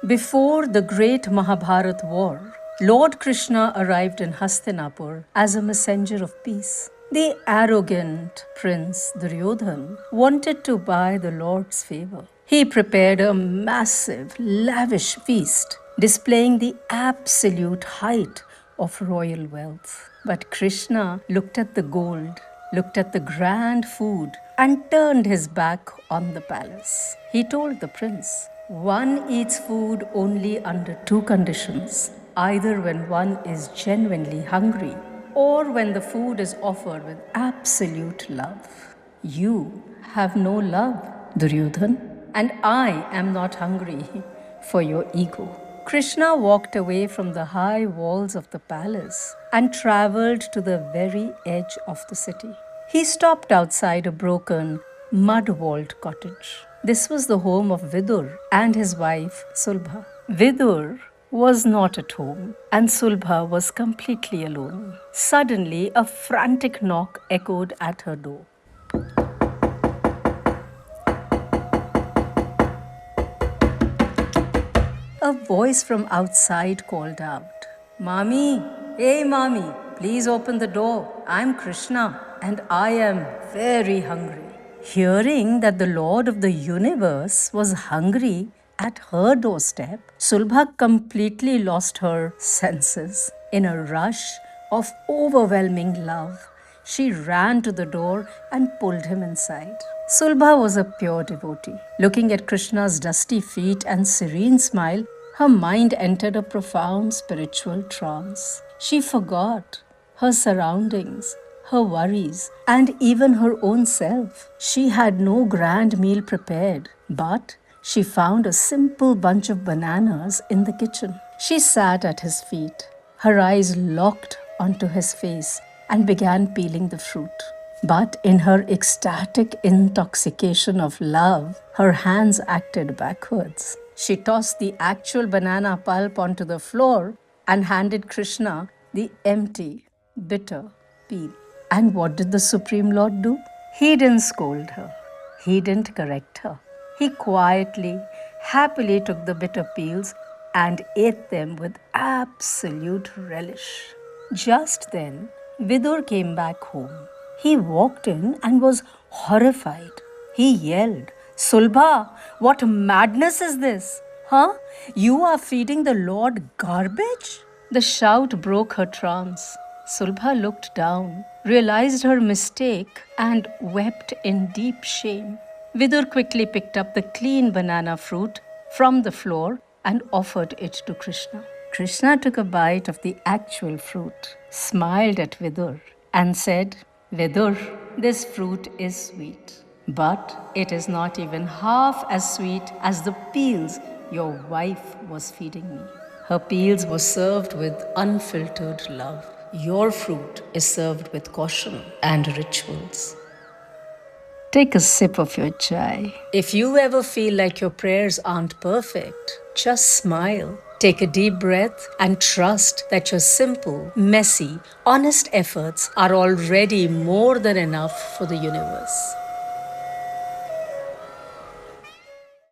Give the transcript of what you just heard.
Before the great Mahabharat war, Lord Krishna arrived in Hastinapur as a messenger of peace. The arrogant Prince Duryodhana wanted to buy the Lord's favor. He prepared a massive, lavish feast, displaying the absolute height of royal wealth. But Krishna looked at the gold, looked at the grand food, and turned his back on the palace. He told the prince, "One eats food only under two conditions, either when one is genuinely hungry or when the food is offered with absolute love. You have no love, Duryodhan, and I am not hungry for your ego." Krishna walked away from the high walls of the palace and traveled to the very edge of the city. He stopped outside a broken, mud-walled cottage. This was the home of Vidur and his wife Sulbha. Vidur was not at home, and Sulbha was completely alone. Suddenly, a frantic knock echoed at her door. A voice from outside called out, "Mami, hey Mami, please open the door. I'm Krishna and I am very hungry." Hearing that the Lord of the universe was hungry at her doorstep, Sulbha completely lost her senses. In a rush of overwhelming love, she ran to the door and pulled him inside. Sulbha was a pure devotee. Looking at Krishna's dusty feet and serene smile, her mind entered a profound spiritual trance. She forgot her surroundings, her worries, and even her own self. She had no grand meal prepared, but she found a simple bunch of bananas in the kitchen. She sat at his feet, her eyes locked onto his face, and began peeling the fruit. But in her ecstatic intoxication of love, her hands acted backwards. She tossed the actual banana pulp onto the floor and handed Krishna the empty, bitter peel. And what did the Supreme Lord do? He didn't scold her. He didn't correct her. He quietly, happily took the bitter peels and ate them with absolute relish. Just then, Vidur came back home. He walked in and was horrified. He yelled, "Sulbha, what madness is this? Huh? You are feeding the Lord garbage?" The shout broke her trance. Sulbha looked down, realized her mistake, and wept in deep shame. Vidur quickly picked up the clean banana fruit from the floor and offered it to Krishna. Krishna took a bite of the actual fruit, smiled at Vidur, and said, "Vidur, this fruit is sweet, but it is not even half as sweet as the peels your wife was feeding me. Her peels were served with unfiltered love. Your fruit is served with caution and rituals." Take a sip of your chai. If you ever feel like your prayers aren't perfect, just smile. Take a deep breath and trust that your simple, messy, honest efforts are already more than enough for the universe.